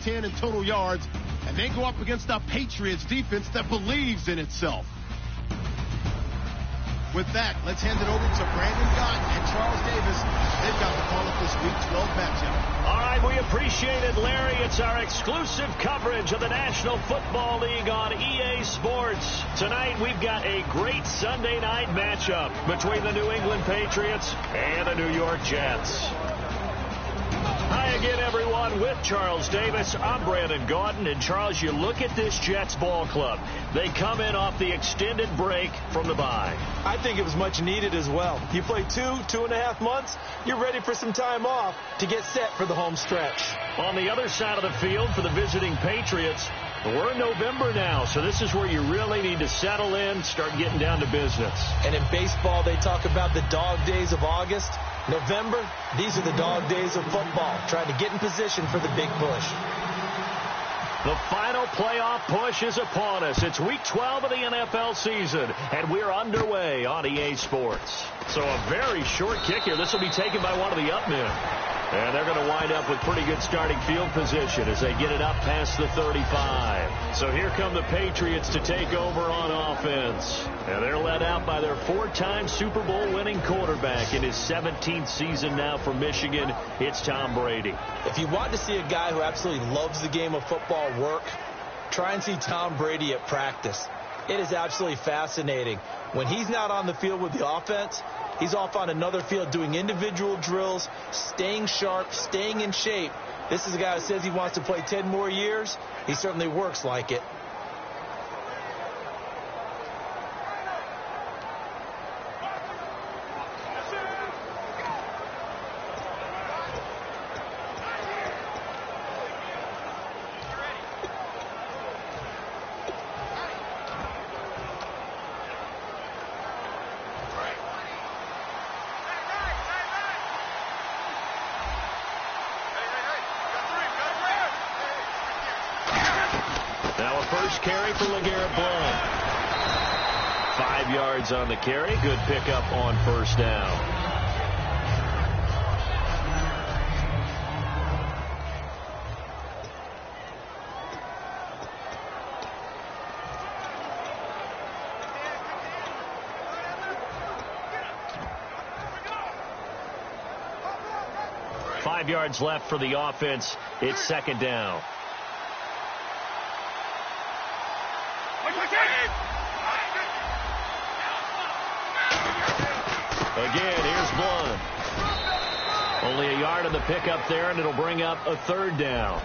10 in total yards, and they go up against a Patriots defense that believes in itself. With that, let's hand it over to Brandon Gott and Charles Davis. They've got the call of this Week 12 matchup. All right, we appreciate it, Larry. It's our exclusive coverage of the National Football League on EA Sports. Tonight, we've got a great Sunday night matchup between the New England Patriots and the New York Jets. Hi again, everyone, with Charles Davis. I'm Brandon Gaudin. And, Charles, you look at this Jets ball club. They come in off the extended break from the bye. I think it was much needed as well. You play 2.5 months, you're ready for some time off to get set for the home stretch. On the other side of the field for the visiting Patriots, we're in November now, so this is where you really need to settle in, start getting down to business. And in baseball, they talk about the dog days of August. November, these are the dog days of football, trying to get in position for the big push. The final playoff push is upon us. It's Week 12 of the NFL season, and we're underway on EA Sports. So a very short kick here. This will be taken by one of the up men. And they're going to wind up with pretty good starting field position as they get it up past the 35. So here come the Patriots to take over on offense. And they're led out by their 4-time Super Bowl winning quarterback in his 17th season now for Michigan. It's Tom Brady. If you want to see a guy who absolutely loves the game of football work, try and see Tom Brady at practice. It is absolutely fascinating. When he's not on the field with the offense, he's off on another field doing individual drills, staying sharp, staying in shape. This is a guy who says he wants to play 10 more years. He certainly works like it. First carry for LeGarrette Blount. 5 yards on the carry. Good pickup on first down. Five yards left for the offense. It's second down. Again, here's Blount. Only a yard on the pickup there, and it'll bring up a third down.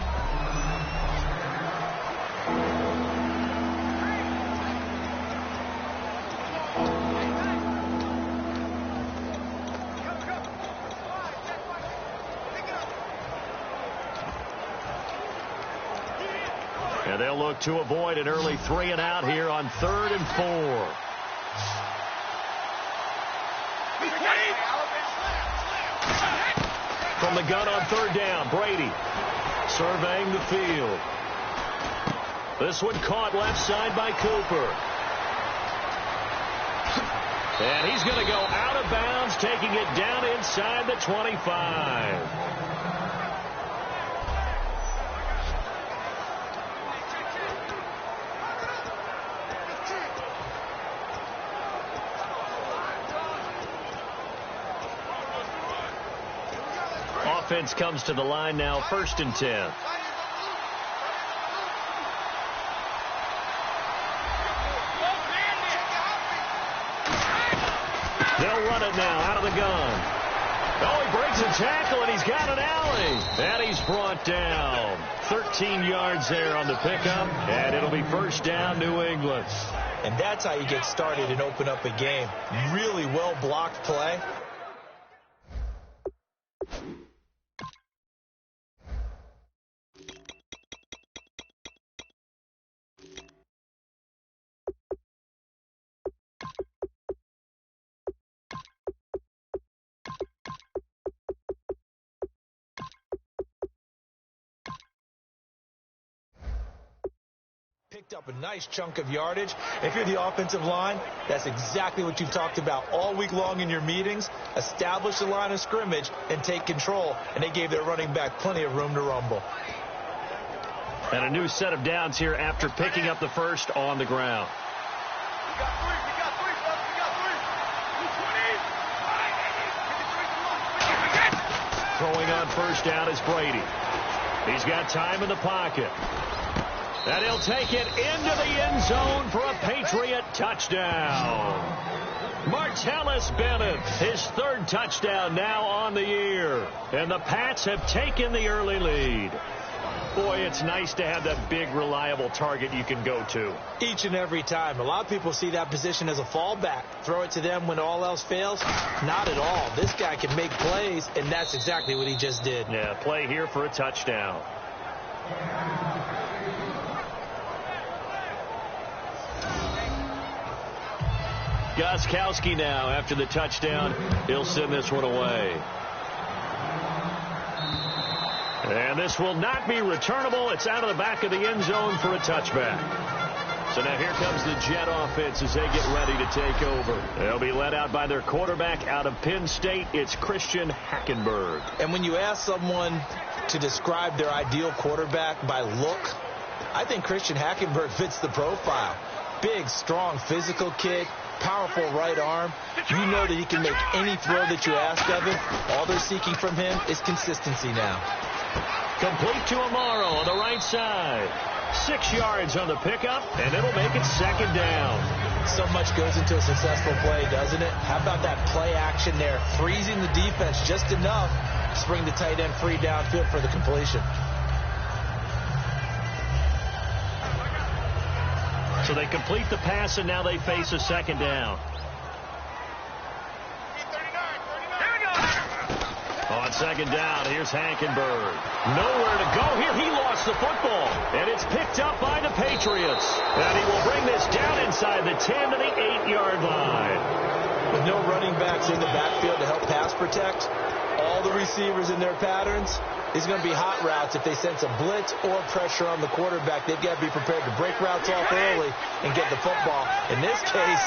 And they'll look to avoid an early 3-and-out here on 3rd and 4. From the gun on 3rd down, Brady surveying the field. This one caught left side by Cooper. And he's going to go out of bounds, taking it down inside the 25. Offense comes to the line now, 1st and 10. They'll run it now out of the gun. Oh, he breaks a tackle, and he's got an alley. And he's brought down. 13 yards there on the pickup, and it'll be first down, New England. And that's how you get started and open up a game. Really well-blocked play. Picked up a nice chunk of yardage. If you're the offensive line, that's exactly what you've talked about all week long in your meetings. Establish the line of scrimmage and take control. And they gave their running back plenty of room to rumble. And a new set of downs here after picking up the first on the ground. Throwing on first down is Brady. He's got time in the pocket. And he'll take it into the end zone for a Patriot touchdown. Martellus Bennett, his third touchdown now on the year. And the Pats have taken the early lead. Boy, it's nice to have that big, reliable target you can go to. Each and every time. A lot of people see that position as a fallback. Throw it to them when all else fails. Not at all. This guy can make plays, and that's exactly what he just did. Yeah, play here for a touchdown. Gostkowski now after the touchdown. He'll send this one away. And this will not be returnable. It's out of the back of the end zone for a touchback. So now here comes the Jet offense as they get ready to take over. They'll be led out by their quarterback out of Penn State. It's Christian Hackenberg. And when you ask someone to describe their ideal quarterback by look, I think Christian Hackenberg fits the profile. Big, strong, physical kid. Powerful right arm. You know that he can make any throw that you ask of him. All they're seeking from him is consistency now. Complete to Amaro on the right side. 6 yards on the pickup, and it'll make it second down. So much goes into a successful play, doesn't it? How about that play action there? Freezing the defense just enough to bring the tight end free downfield for the completion. So they complete the pass, and now they face a second down. On second down, here's Hackenberg. Nowhere to go here. He lost the football, and it's picked up by the Patriots. And he will bring this down inside the 10 to the 8-yard line. With no running backs in the backfield to help pass protect, all the receivers in their patterns, these are going to be hot routes. If they sense a blitz or pressure on the quarterback, they've got to be prepared to break routes off early and get the football. In this case,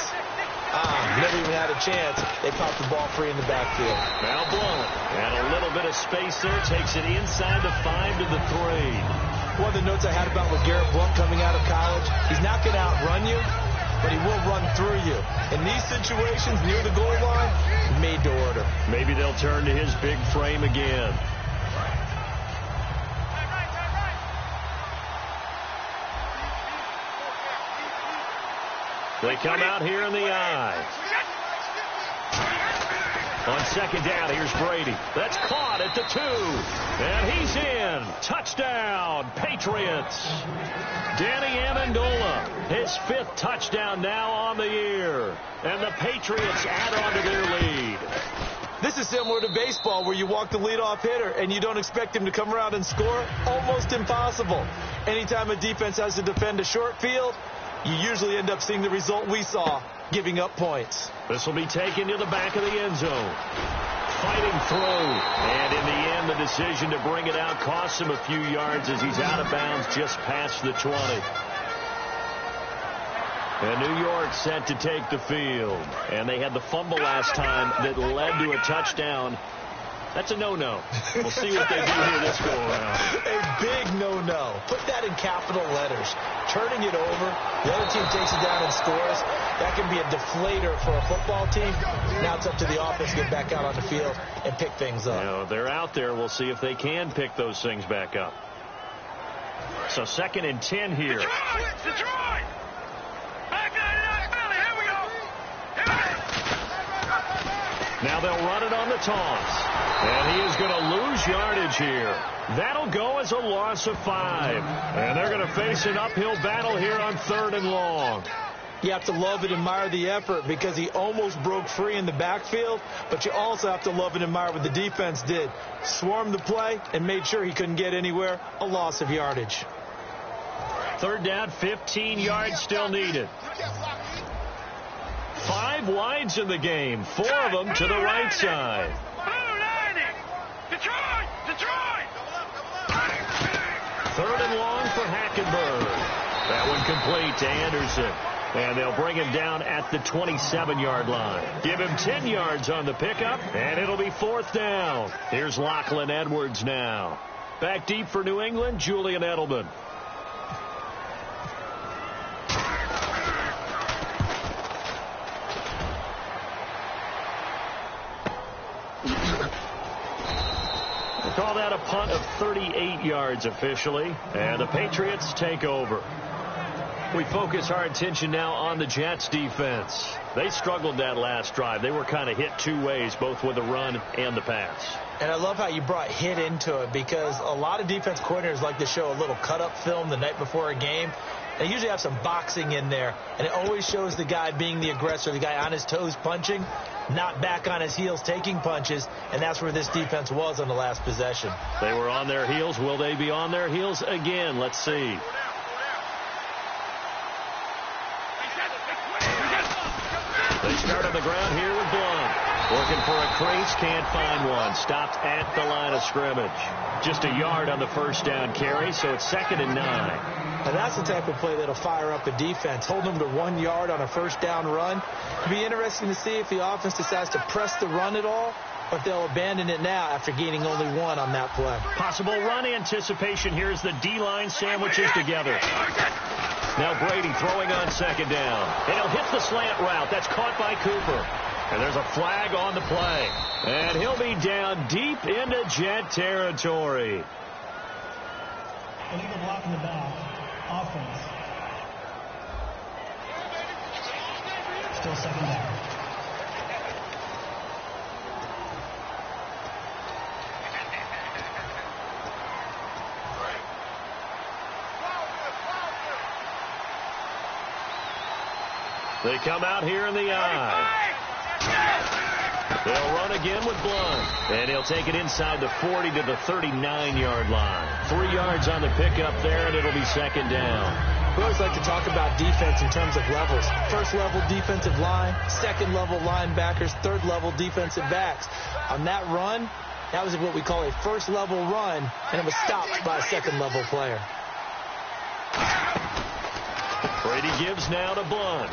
never even had a chance. They popped the ball free in the backfield. Now blown. And a little bit of space there. Takes it inside the 5 to the 3. One of the notes I had about LeGarrette Blount coming out of college, he's not going to outrun you, but he will run through you. In these situations, near the goal line, made to order. Maybe they'll turn to his big frame again. They come out here in the eye. On second down, here's Brady. That's caught at the 2. And he's in. Touchdown, Patriots. Danny Amendola, his 5th touchdown now on the year. And the Patriots add on to their lead. This is similar to baseball where you walk the leadoff hitter and you don't expect him to come around and score. Almost impossible. Anytime a defense has to defend a short field, you usually end up seeing the result we saw, giving up points. This will be taken to the back of the end zone. Fighting through. And in the end, the decision to bring it out costs him a few yards as he's out of bounds just past the 20. And New York set to take the field. And they had the fumble last time that led to a touchdown. That's a no-no. We'll see what they do here this go-around. A big no-no. Put that in capital letters. Turning it over, the other team takes it down and scores. That can be a deflator for a football team. Now it's up to the offense to get back out on the field and pick things up. You know, they're out there. We'll see if they can pick those things back up. So 2nd and 10 here. Detroit! Here we go! Now they'll run it on the toss. And he is going to lose yardage here. That'll go as a loss of 5. And they're going to face an uphill battle here on 3rd and long. You have to love and admire the effort because he almost broke free in the backfield, but you also have to love and admire what the defense did. Swarmed the play and made sure he couldn't get anywhere. A loss of yardage. 3rd down, 15 yards still needed. 5 wides in the game, 4 of them to the right side. Detroit! 3rd and long for Hackenberg. That one complete to Anderson. And they'll bring him down at the 27-yard line. Give him 10 yards on the pickup, and it'll be 4th down. Here's Lachlan Edwards now. Back deep for New England, Julian Edelman. call that a punt of 38 yards officially, and the Patriots take over. We focus our attention now on the Jets defense. They struggled that last drive. They were kind of hit two ways, both with the run and the pass. And I love how you brought hit into it, because a lot of defense coordinators like to show a little cut-up film the night before a game. They usually have some boxing in there, and it always shows the guy being the aggressor, the guy on his toes punching, not back on his heels taking punches, and that's where this defense was on the last possession. They were on their heels. Will they be on their heels again? Let's see. They start on the ground here with Blunt. Working for a crease, can't find one. Stopped at the line of scrimmage. Just a yard on the first down carry, so it's 2nd and 9. And that's the type of play that'll fire up a defense. Hold them to 1 yard on a first down run. It'll be interesting to see if the offense decides to press the run at all, or if they'll abandon it now after gaining only 1 on that play. Possible run anticipation here as the D-line sandwiches together. Now Brady throwing on 2nd down. And he'll hit the slant route. That's caught by Cooper. And there's a flag on the play. And he'll be down deep into Jet territory. Illegal block in the back. Offense. Still 2nd down. They come out here in the eye. They'll run again with Blunt. And he'll take it inside the 40 to the 39-yard line. 3 yards on the pickup there, and it'll be 2nd down. We always like to talk about defense in terms of levels. First-level defensive line, second-level linebackers, third-level defensive backs. On that run, that was what we call a first-level run, and it was stopped by a second-level player. Brady gives now to Blunt.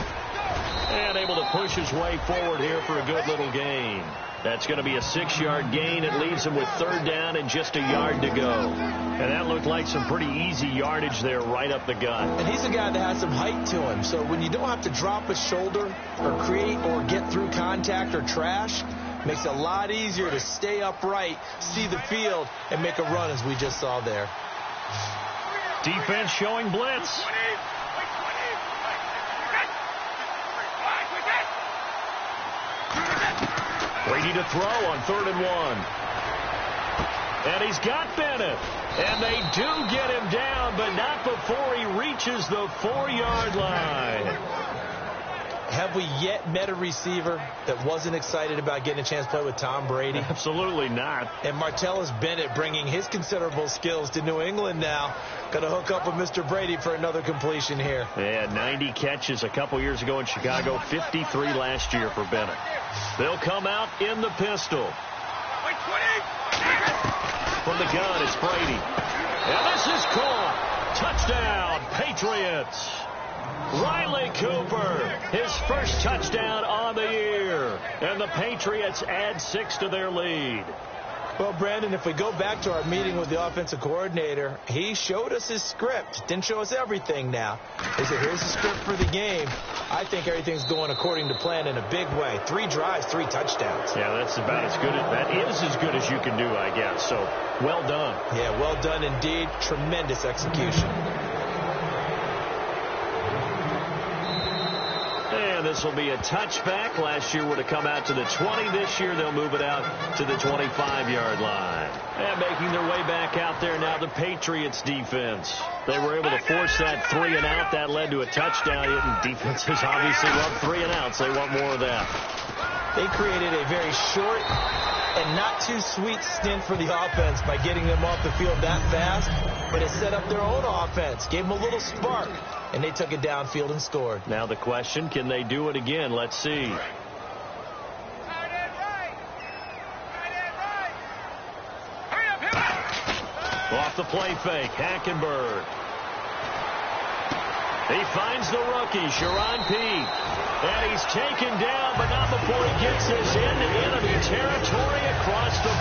And able to push his way forward here for a good little gain. That's going to be a 6-yard gain. It leaves him with 3rd down and just a yard to go. And that looked like some pretty easy yardage there right up the gut. And he's a guy that has some height to him. So when you don't have to drop a shoulder or create or get through contact or trash, makes it a lot easier to stay upright, see the field, and make a run as we just saw there. Defense showing blitz. Brady to throw on 3rd and 1. And he's got Bennett. And they do get him down, but not before he reaches the 4-yard line. Have we yet met a receiver that wasn't excited about getting a chance to play with Tom Brady? Absolutely not. And Martellus Bennett bringing his considerable skills to New England now. Going to hook up with Mr. Brady for another completion here. Yeah, 90 catches a couple years ago in Chicago, 53 last year for Bennett. They'll come out in the pistol. From the gun, it's Brady. And this is caught. Touchdown, Patriots. Riley Cooper, his first touchdown on the year. And the Patriots add 6 to their lead. Well, Brandon, if we go back to our meeting with the offensive coordinator, he showed us his script. Didn't show us everything now. He said, here's the script for the game. I think everything's going according to plan in a big way. 3 drives, 3 touchdowns. Yeah, that's about as good. That is as good as you can do, I guess. So, well done. Yeah, well done indeed. Tremendous execution. And this will be a touchback. Last year would have come out to the 20. This year they'll move it out to the 25-yard line. And making their way back out there now, the Patriots defense. They were able to force that 3 and out. That led to a touchdown. And defenses obviously love 3 and outs. They want more of that. They created a very short and not too sweet stint for the offense by getting them off the field that fast, but it set up their own offense, gave them a little spark, and they took it downfield and scored. Now the question, can they do it again? Let's see. Off the play fake, Hackenberg. He finds the rookie, Sharon Peete. And he's taken down, but not before he gets this into enemy territory across the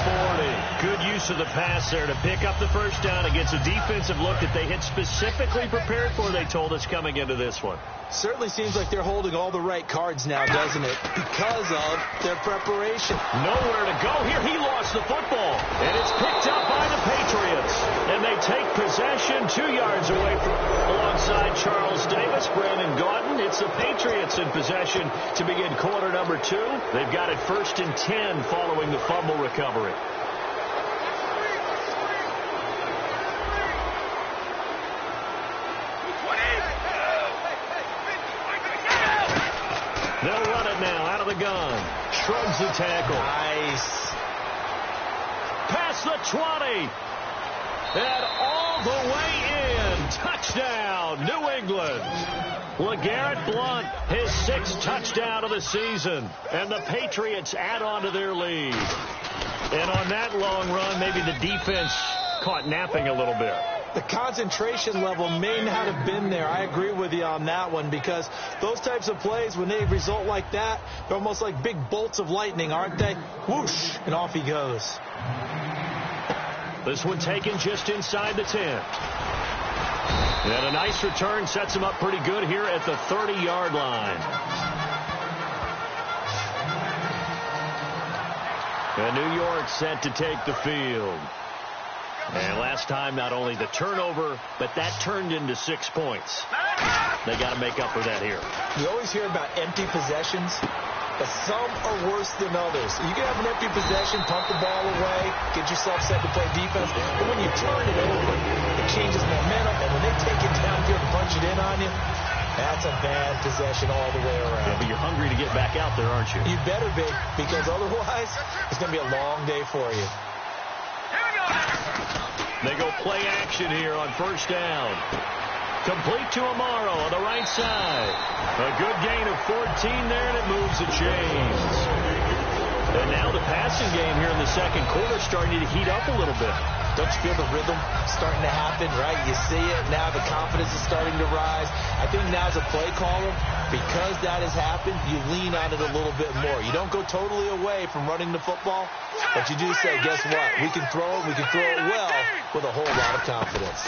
40. Good use of the pass there to pick up the first down against a defensive look that they had specifically prepared for, they told us, coming into this one. Certainly seems like they're holding all the right cards now, doesn't it? Because of their preparation. Nowhere to go here. He lost the football. And it's picked up by the Patriots. And they take possession 2 yards away from alongside Charles Davis, Brandon Gaudin. It's the Patriots in possession to begin quarter number 2. They've got it 1st and 10 following the fumble recovery. They'll run it now out of the gun. Shrugs the tackle. Nice. Past the 20. And all the way in. Touchdown, New England. LeGarrette Blount, his 6th touchdown of the season. And the Patriots add on to their lead. And on that long run, maybe the defense caught napping a little bit. The concentration level may not have been there. I agree with you on that one, because those types of plays, when they result like that, they're almost like big bolts of lightning, aren't they? Whoosh, and off he goes. This one taken just inside the 10. And a nice return sets him up pretty good here at the 30-yard line. And New York set to take the field. And last time, not only the turnover, but that turned into 6 points. They got to make up for that here. You always hear about empty possessions, but some are worse than others. You can have an empty possession, pump the ball away, get yourself set to play defense, but when you turn it over, it changes momentum, and when they take it downfield and punch it in on you, that's a bad possession all the way around. Yeah, but you're hungry to get back out there, aren't you? You better be, because otherwise, it's going to be a long day for you. They go play action here on 1st down. Complete to Amaro on the right side. A good gain of 14 there, and it moves the chains. And now the passing game here in the second quarter starting to heat up a little bit. Don't you feel the rhythm starting to happen, right? You see it. Now the confidence is starting to rise. I think now as a play caller, because that has happened, you lean on it a little bit more. You don't go totally away from running the football, but you do say, guess what? We can throw it well with a whole lot of confidence.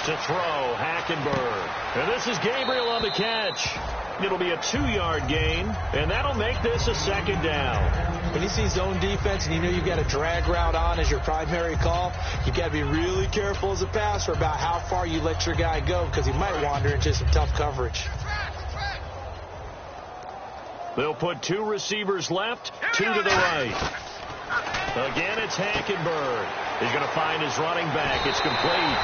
To throw, Hackenberg. And this is Gabriel on the catch. It'll be a 2-yard gain, and that'll make this a 2nd down. When you see zone defense and you know you've got a drag route on as your primary call, you've got to be really careful as a passer about how far you let your guy go, because he might wander into some tough coverage. They'll put 2 receivers left, 2 to the right. Again, it's Hackenberg. He's going to find his running back. It's complete.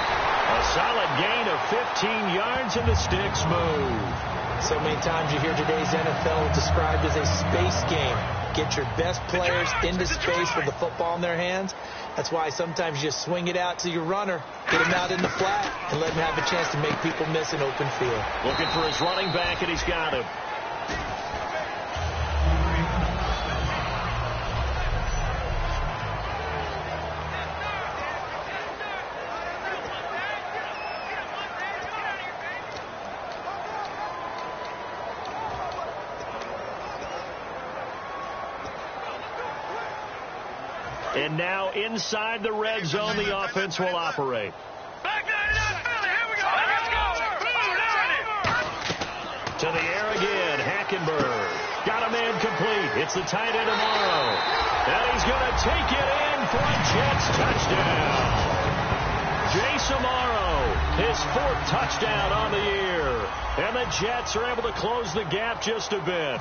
A solid gain of 15 yards, and the sticks move. So many times you hear today's NFL described as a space game. Get your best players into space with the football in their hands. That's why sometimes you just swing it out to your runner, get him out in the flat, and let him have a chance to make people miss an open field. Looking for his running back, and he's got him. And now inside the red zone, the offense will operate. To the air again, Hackenberg. Got a man complete. It's the tight end Amaro. And he's going to take it in for a Jets touchdown. Jace Amaro, his 4th touchdown on the year. And the Jets are able to close the gap just a bit.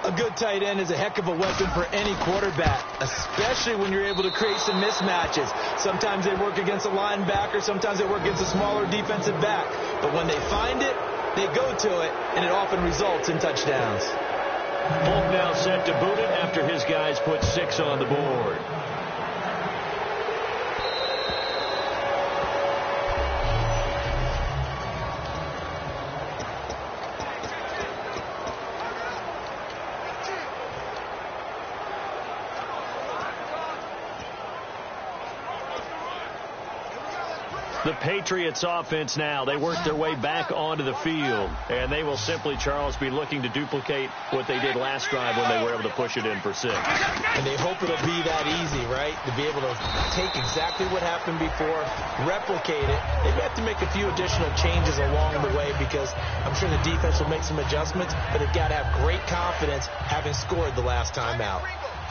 A good tight end is a heck of a weapon for any quarterback, especially when you're able to create some mismatches. Sometimes they work against a linebacker, sometimes they work against a smaller defensive back. But when they find it, they go to it, and it often results in touchdowns. Polk now set to boot it after his guys put 6 on the board. The Patriots offense now, they work their way back onto the field, and they will simply, Charles, be looking to duplicate what they did last drive when they were able to push it in for 6. And they hope it'll be that easy, right, to be able to take exactly what happened before, replicate it. They may have to make a few additional changes along the way because I'm sure the defense will make some adjustments, but they've got to have great confidence having scored the last time out.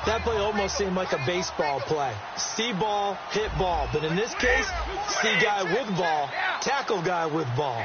That play almost seemed like a baseball play. See ball, hit ball. But in this case, see guy with ball, tackle guy with ball.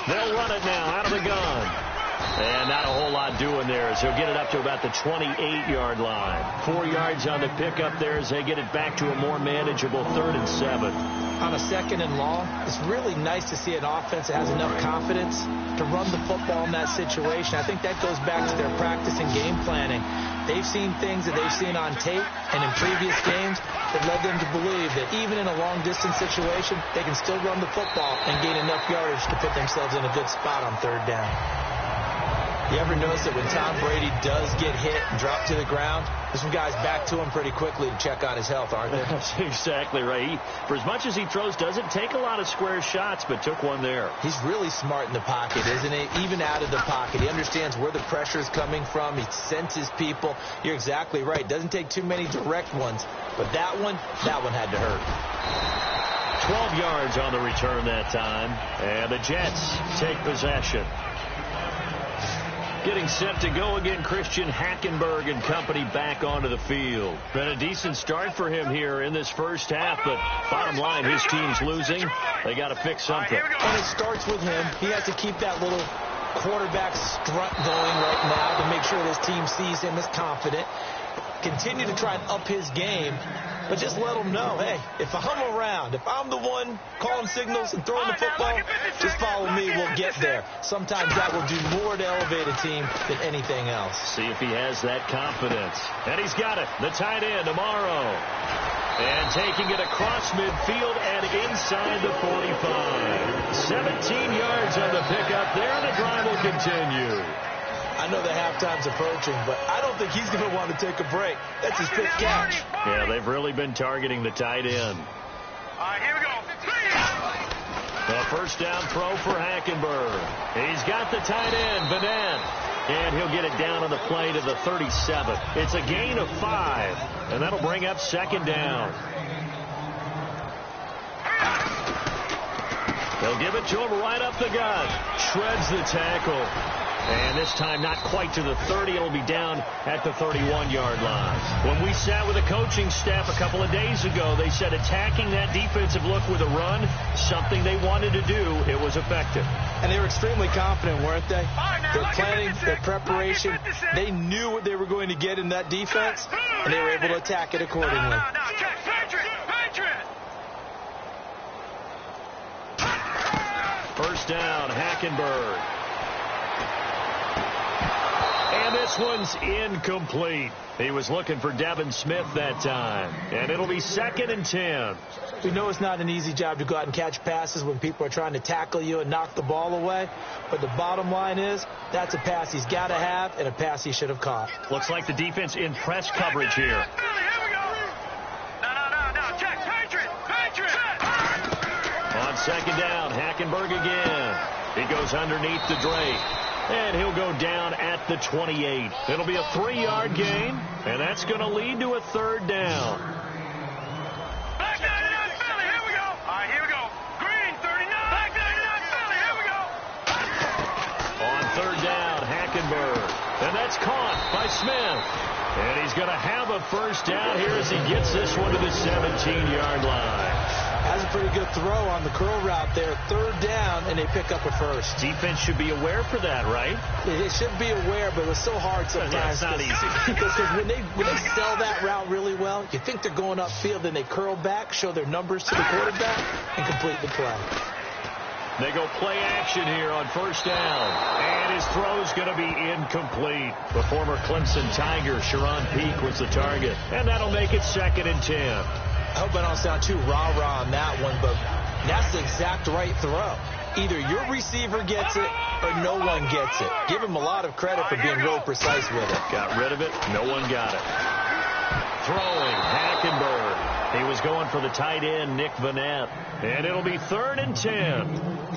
They'll run it now out of the gun. And not a whole lot doing there as he'll get it up to about the 28-yard line. 4 yards on the pickup there as they get it back to a more manageable 3rd and 7. On a 2nd and long, it's really nice to see an offense that has enough confidence to run the football in that situation. I think that goes back to their practice and game planning. They've seen things that they've seen on tape and in previous games that led them to believe that even in a long-distance situation, they can still run the football and gain enough yardage to put themselves in a good spot on 3rd down. You ever notice that when Tom Brady does get hit and drop to the ground, there's some guys back to him pretty quickly to check on his health, aren't there? That's exactly right. For as much as he throws, doesn't take a lot of square shots, but took one there. He's really smart in the pocket, isn't he? Even out of the pocket. He understands where the pressure is coming from. He senses people. You're exactly right. Doesn't take too many direct ones. But that one had to hurt. 12 yards on the return that time. And the Jets take possession. Getting set to go again, Christian Hackenberg and company back onto the field. Been a decent start for him here in this first half, but bottom line, his team's losing. They got to fix something. And it starts with him. He has to keep that little quarterback strut going right now to make sure his team sees him as confident. Continue to try and up his game, but just let him know, hey, if I'm around, if I'm the one calling signals and throwing the football, just follow me, we'll get there. Sometimes that will do more to elevate a team than anything else. See if he has that confidence. And he's got it, the tight end, Amaro. And taking it across midfield and inside the 45. 17 yards on the pickup there, and the drive will continue. I know the halftime's approaching, but I don't think he's going to want to take a break. That's his fifth catch. Yeah, they've really been targeting the tight end. All right, here we go. A first down throw for Hackenberg. He's got the tight end, Vanette. And he'll get it down on the play to the 37. It's a gain of 5, and that'll bring up 2nd down. They'll give it to him right up the gut. Shreds the tackle. And this time not quite to the 30. It'll be down at the 31-yard line. When we sat with the coaching staff a couple of days ago, they said attacking that defensive look with a run, something they wanted to do. It was effective. And they were extremely confident, weren't they? Their planning, their preparation, they knew what they were going to get in that defense, and they were able to attack it accordingly. First down, Hackenberg. And this one's incomplete. He was looking for Devin Smith that time. And it'll be 2nd and 10. We know it's not an easy job to go out and catch passes when people are trying to tackle you and knock the ball away. But the bottom line is, that's a pass he's got to have and a pass he should have caught. Looks like the defense in press coverage here. On 2nd down, Hackenberg again. He goes underneath the Drake. And he'll go down at the 28. It'll be a 3-yard gain, and that's going to lead to a 3rd down. Back 99 Philly, here we go. All right, here we go. Green, 39. Back 99 Philly, here we go. On 3rd down, Hackenberg. And that's caught by Smith. And he's going to have a first down here as he gets this one to the 17-yard line. That's a pretty good throw on the curl route there. 3rd down, and they pick up a first. Defense should be aware for that, right? They should be aware, but it's so hard sometimes. Yeah, it's not easy. Because when they sell that route really well, you think they're going upfield, then they curl back, show their numbers to the quarterback, and complete the play. They go play action here on 1st down. And his throw's going to be incomplete. The former Clemson Tiger, Sharon Peak, was the target. And that'll make it 2nd and 10. I hope I don't sound too rah-rah on that one, but that's the exact right throw. Either your receiver gets it or no one gets it. Give him a lot of credit for being real precise with it. Got rid of it. No one got it. Throwing, Hackenberg. He was going for the tight end, Nick Vanette. And it'll be 3rd and 10.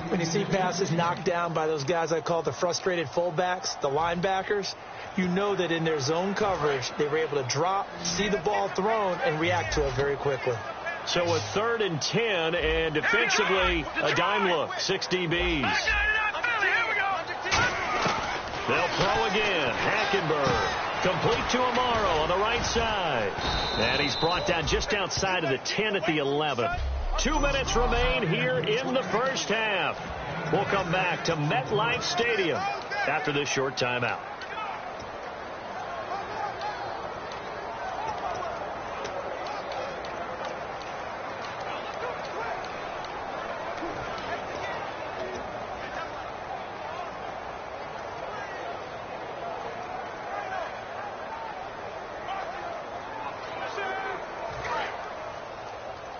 When you see passes knocked down by those guys I call the frustrated fullbacks, the linebackers, you know that in their zone coverage, they were able to drop, see the ball thrown, and react to it very quickly. So a 3rd and 10, and defensively, a dime look, 6 DBs. They'll throw again. Hackenberg. Complete to Amaro on the right side. And he's brought down just outside of the 10 at the 11. 2 minutes remain here in the first half. We'll come back to MetLife Stadium after this short timeout.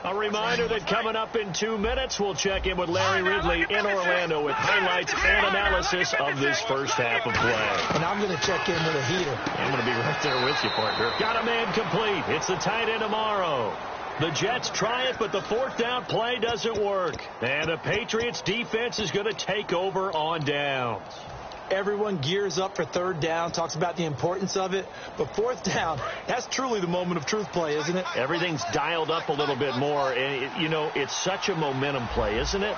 A reminder that coming up in 2 minutes, we'll check in with Larry Ridley in Orlando with highlights and analysis of this first half of play. And I'm going to check in with a heater. I'm going to be right there with you, partner. Got a man complete. It's the tight end Amaro. The Jets try it, but the 4th down play doesn't work. And the Patriots defense is going to take over on downs. Everyone gears up for 3rd down, talks about the importance of it. But 4th down, that's truly the moment of truth play, isn't it? Everything's dialed up a little bit more. And, it's such a momentum play, isn't it?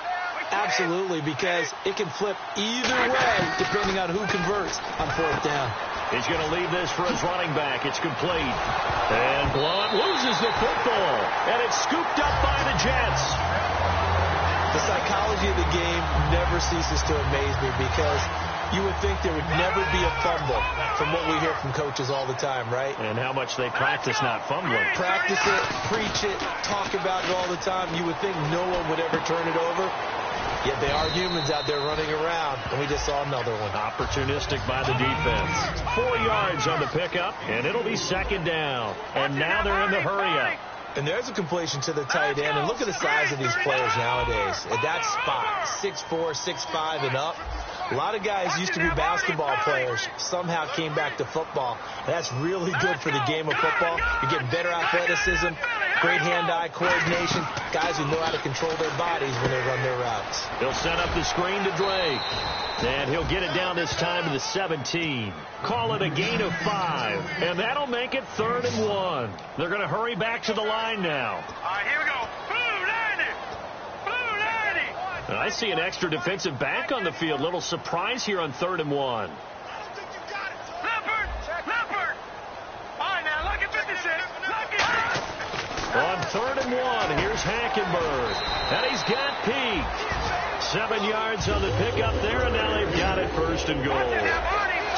Absolutely, because it can flip either way depending on who converts on 4th down. He's going to leave this for his running back. It's complete. And Blount loses the football. And it's scooped up by the Jets. The psychology of the game never ceases to amaze me because you would think there would never be a fumble from what we hear from coaches all the time, right? And how much they practice not fumbling. Practice it, preach it, talk about it all the time. You would think no one would ever turn it over. Yet they are humans out there running around, and we just saw another one. Opportunistic by the defense. 4 yards on the pickup, and it'll be 2nd down. And now they're in the hurry-up. And there's a completion to the tight end. And look at the size of these players nowadays. At that spot, 6'4", 6'5", and up. A lot of guys used to be basketball players, somehow came back to football. That's really good for the game of football. You're getting better athleticism, great hand-eye coordination, guys who know how to control their bodies when they run their routes. He'll set up the screen to Drake. And he'll get it down this time to the 17. Call it a gain of 5. And that'll make it 3rd and 1. They're going to hurry back to the line now. All right, here we go. Blue 90. Blue 90. I see an extra defensive back on the field. Little surprise here on 3rd and 1. Leopard. Leopard. All right, now look at 56. Look at On 3rd and 1, here's Hackenberg. And he's got Peak. 7 yards on the pickup there, and now they've got it 1st and goal.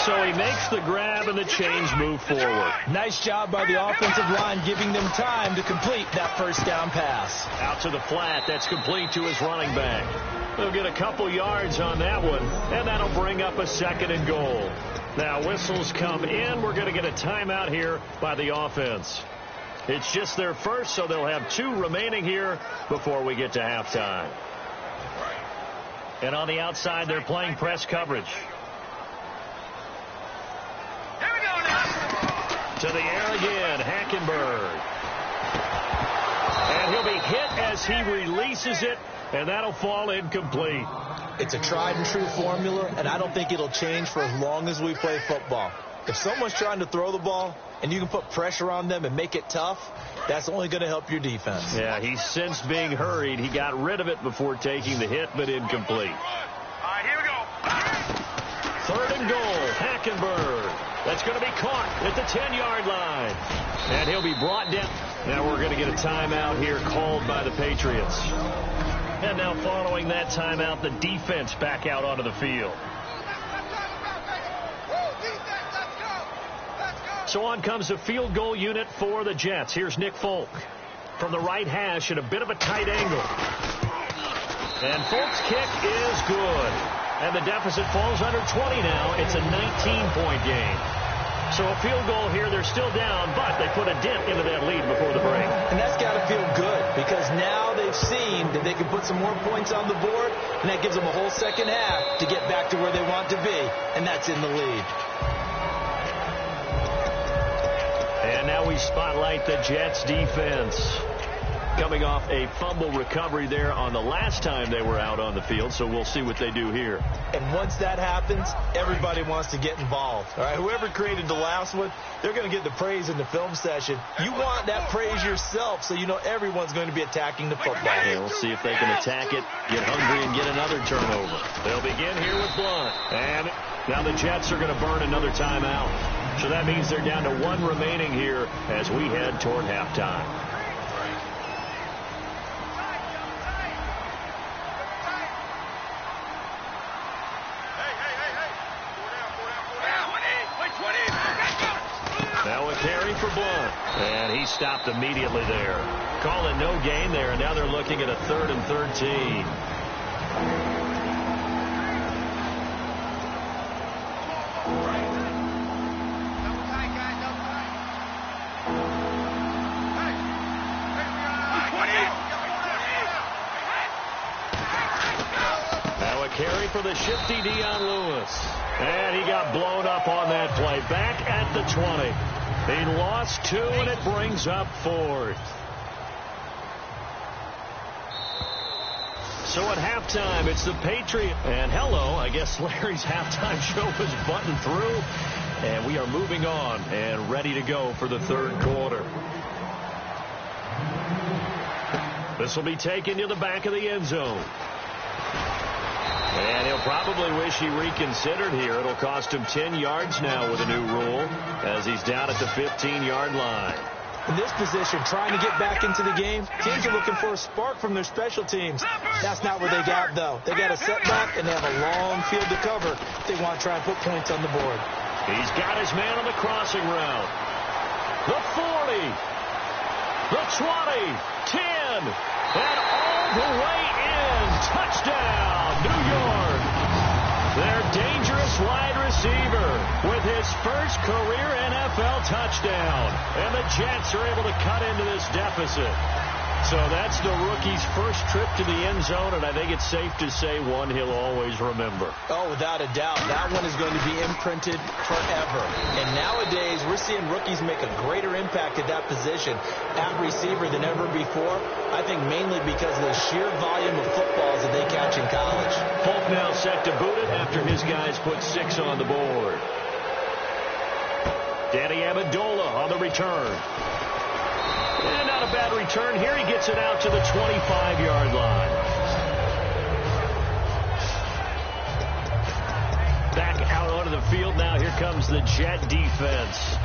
So he makes the grab, and the chains move forward. Nice job by the offensive line, giving them time to complete that 1st down pass. Out to the flat. That's complete to his running back. They'll get a couple yards on that one, and that'll bring up a 2nd and goal. Now whistles come in. We're going to get a timeout here by the offense. It's just their first, so they'll have 2 remaining here before we get to halftime. And on the outside, they're playing press coverage. Here we go now. To the air again, Hackenberg. And he'll be hit as he releases it, and that'll fall incomplete. It's a tried and true formula, and I don't think it'll change for as long as we play football. If someone's trying to throw the ball and you can put pressure on them and make it tough, that's only going to help your defense. Yeah, he's since being hurried. He got rid of it before taking the hit, but incomplete. All right, here we go. 3rd and goal, Hackenberg. That's going to be caught at the 10-yard line. And he'll be brought down. Now we're going to get a timeout here called by the Patriots. And now following that timeout, the defense back out onto the field. So on comes the field goal unit for the Jets. Here's Nick Folk from the right hash at a bit of a tight angle. And Folk's kick is good. And the deficit falls under 20 now. It's a 19-point game. So a field goal here. They're still down, but they put a dent into that lead before the break. And that's got to feel good because now they've seen that they can put some more points on the board, and that gives them a whole second half to get back to where they want to be, and that's in the lead. And now we spotlight the Jets defense. coming off a fumble recovery there on the last time they were out on the field, so we'll see what they do here. And once that happens, everybody wants to get involved. All right, whoever created the last one, they're going to get the praise in the film session. You want that praise yourself, so you know everyone's going to be attacking the football. Yeah, we'll see if they can attack it, get hungry, and get another turnover. They'll begin here with Blunt. And now the Jets are going to burn another timeout. So that means they're down to 1 remaining here as we head toward halftime. Now a carry for Blunt. And he stopped immediately there. Calling no gain there, and now they're looking at a 3rd and 13. Carry for the shifty Dion Lewis. And he got blown up on that play. Back at the 20. He lost 2, and it brings up 4th. So at halftime, it's the Patriots. And hello, I guess Larry's halftime show was buttoned through. And we are moving on and ready to go for the 3rd quarter. This will be taken to the back of the end zone. And he'll probably wish he reconsidered here. It'll cost him 10 yards now with a new rule as he's down at the 15-yard line. In this position, trying to get back into the game, teams are looking for a spark from their special teams. That's not where they got, though. They got a setback, and they have a long field to cover if they want to try and put points on the board. He's got his man on the crossing route. The 40, the 20, 10, and all the way in. Touchdown, New York. Their dangerous wide receiver with his first career NFL touchdown. And the Jets are able to cut into this deficit. So that's the rookie's first trip to the end zone, and I think it's safe to say one he'll always remember. Oh, without a doubt. That one is going to be imprinted forever. And nowadays, we're seeing rookies make a greater impact at that position at receiver than ever before. I think mainly because of the sheer volume of footballs that they catch in college. Polk now set to boot it after his guys put 6 on the board. Danny Amendola on the return. And not a bad return here. He gets it out to the 25-yard line. Back out onto the field now. Here comes the Jet defense.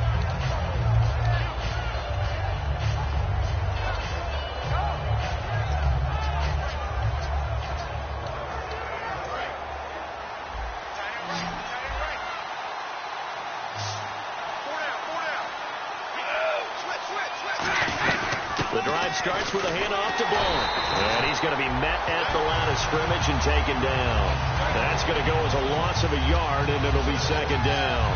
The drive starts with a handoff to Blunt. And he's going to be met at the line of scrimmage and taken down. That's going to go as a loss of a yard, and it'll be 2nd down.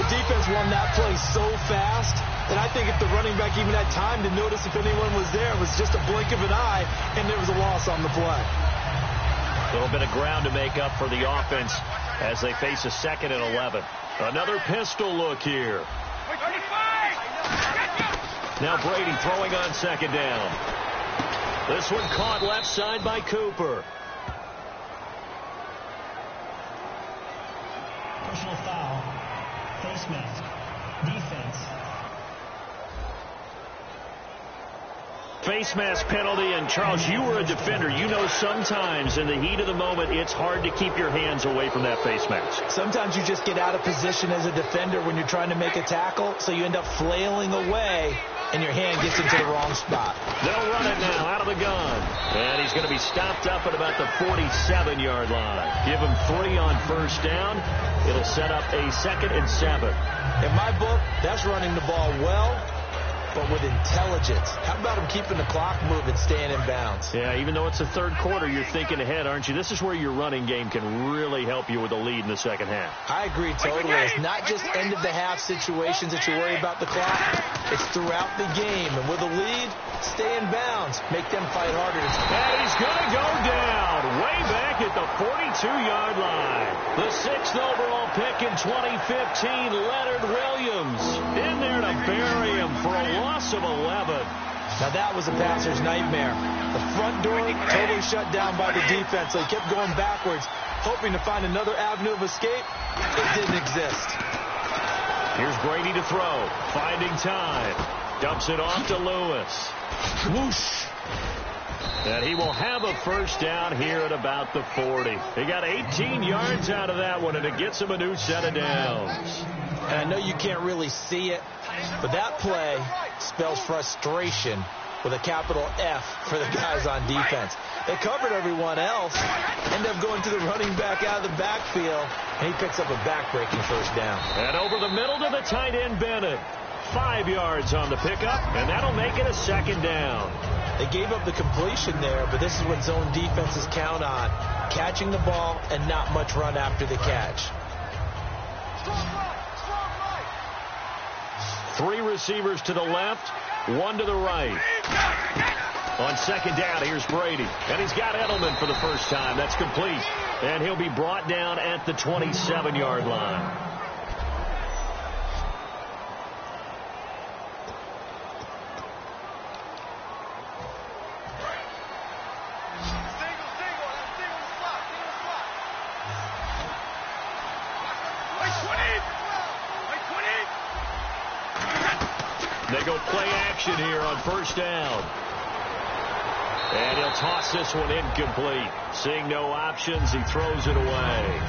The defense won that play so fast that I think if the running back even had time to notice if anyone was there, it was just a blink of an eye, and there was a loss on the play. A little bit of ground to make up for the offense as they face a 2nd and 11. Another pistol look here. Now Brady throwing on 2nd down. This one caught left side by Cooper. Personal foul. Face mask. Defense. Face mask penalty, and Charles, you were a defender. You know sometimes in the heat of the moment, it's hard to keep your hands away from that face mask. Sometimes you just get out of position as a defender when you're trying to make a tackle, so you end up flailing away, and your hand gets into the wrong spot. They'll run it now out of the gun. And he's going to be stopped up at about the 47-yard line. Give him 3 on 1st down. It'll set up a 2nd and 7. In my book, that's running the ball well, but with intelligence. How about him keeping the clock moving, staying in bounds? Yeah, even though it's the 3rd quarter, you're thinking ahead, aren't you? This is where your running game can really help you with a lead in the 2nd half. I agree totally. It's not just end-of-the-half situations that you worry about the clock. It's throughout the game. And with a lead, stay in bounds. Make them fight harder. And he's going to go down way back at the 42-yard line. The 6th overall pick in 2015, Leonard Williams, in there to bury him for a loss of 11. Now that was a passer's nightmare. The front door totally shut down by the defense, so he kept going backwards, hoping to find another avenue of escape. It didn't exist. Here's Brady to throw, finding time. Dumps it off to Lewis. Whoosh. And he will have a first down here at about the 40. He got 18 yards out of that one, and it gets him a new set of downs. And I know you can't really see it, but that play spells frustration with a capital F for the guys on defense. They covered everyone else, end up going to the running back out of the backfield, and he picks up a back-breaking first down. And over the middle to the tight end, Bennett. 5 yards on the pickup, and that'll make it a second down. They gave up the completion there, but this is what zone defenses count on, catching the ball and not much run after the catch. Three receivers to the left, one to the right. On second down, here's Brady. And he's got Edelman for the first time. That's complete. And he'll be brought down at the 27-yard line. They go play action here on first down. And he'll toss this one incomplete. Seeing no options, he throws it away.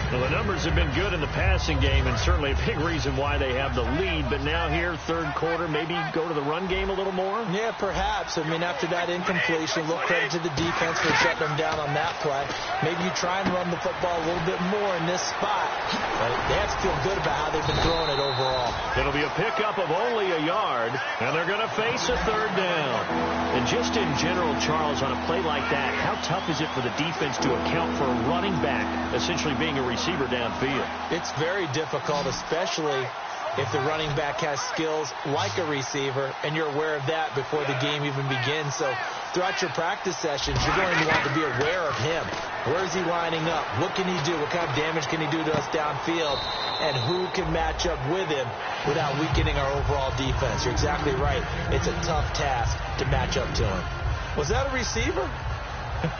Well, the numbers have been good in the passing game, and certainly a big reason why they have the lead. But now here, third quarter, maybe go to the run game a little more? Yeah, perhaps. I mean, after that incompletion, a little credit to the defense for shutting them down on that play. Maybe you try and run the football a little bit more in this spot. But they have to feel good about how they've been throwing it overall. It'll be a pickup of only a yard, and they're going to face a third down. And just in general, Charles, on a play like that, how tough is it for the defense to account for a running back essentially being a receiver downfield? It's very difficult, especially if the running back has skills like a receiver, and you're aware of that before the game even begins. So throughout your practice sessions, you're going to want to be aware of him. Where is he lining up? What can he do? What kind of damage can he do to us downfield? And who can match up with him without weakening our overall defense? You're exactly right. It's a tough task to match up to him. Was that a receiver?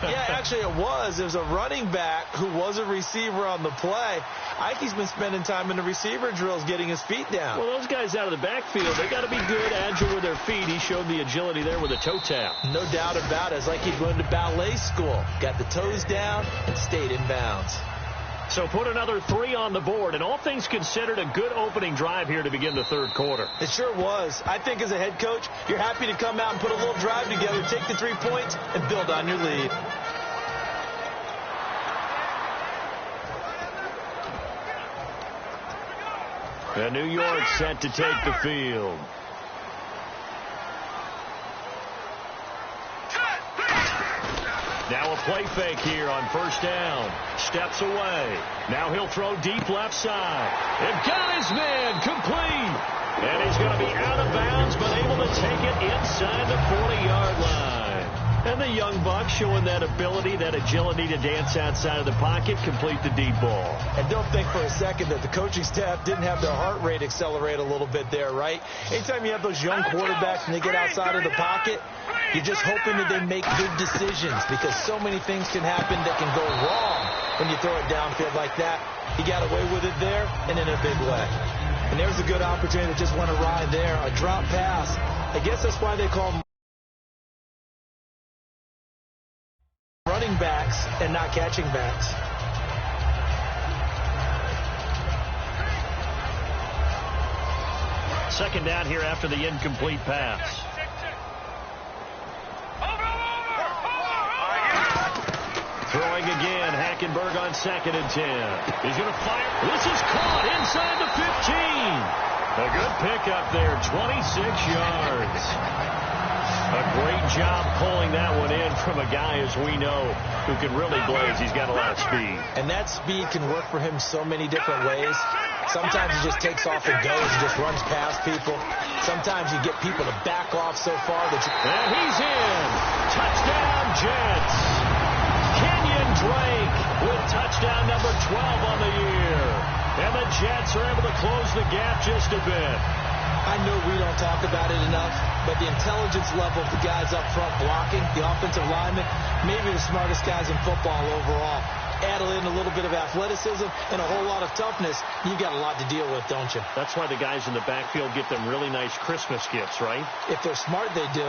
Yeah, actually it was. It was a running back who was a receiver on the play. I think he's been spending time in the receiver drills getting his feet down. Well, those guys out of the backfield, they got to be good, agile with their feet. He showed the agility there with a toe tap. No doubt about it. It's like he'd gone to ballet school. Got the toes down and stayed in bounds. So put another 3 on the board, and all things considered, a good opening drive here to begin the third quarter. It sure was. I think as a head coach, you're happy to come out and put a little drive together, take the 3 points, and build on your lead. And New York set to take the field. Now a play fake here on first down. Steps away. Now he'll throw deep left side. And got his man complete. And he's going to be out of bounds, but able to take it inside the 40-yard line. And the young buck showing that ability, that agility to dance outside of the pocket, complete the deep ball. And don't think for a second that the coaching staff didn't have their heart rate accelerate a little bit there, right? Anytime you have those young quarterbacks and they get outside of the pocket, you're just hoping that they make good decisions, because so many things can happen that can go wrong when you throw it downfield like that. He got away with it there and in a big way. And there's a good opportunity that just went awry there, a drop pass. I guess that's why they call them running backs and not catching backs. Second down here after the incomplete pass. Throwing again, Hackenberg on 2nd and 10. He's going to fire. This is caught inside the 15. A good pickup there, 26 yards. A great job pulling that one in from a guy, as we know, who can really blaze. He's got a lot of speed. And that speed can work for him so many different ways. Sometimes he just takes off and goes, just runs past people. Sometimes you get people to back off so far that you... And he's in. Touchdown, Jets. Kenyon Drake with touchdown number 12 on the year. And the Jets are able to close the gap just a bit. I know we don't talk about it enough, but the intelligence level of the guys up front blocking, the offensive linemen, maybe the smartest guys in football overall. Add in a little bit of athleticism and a whole lot of toughness, you've got a lot to deal with, don't you? That's why the guys in the backfield get them really nice Christmas gifts, right? If they're smart, they do.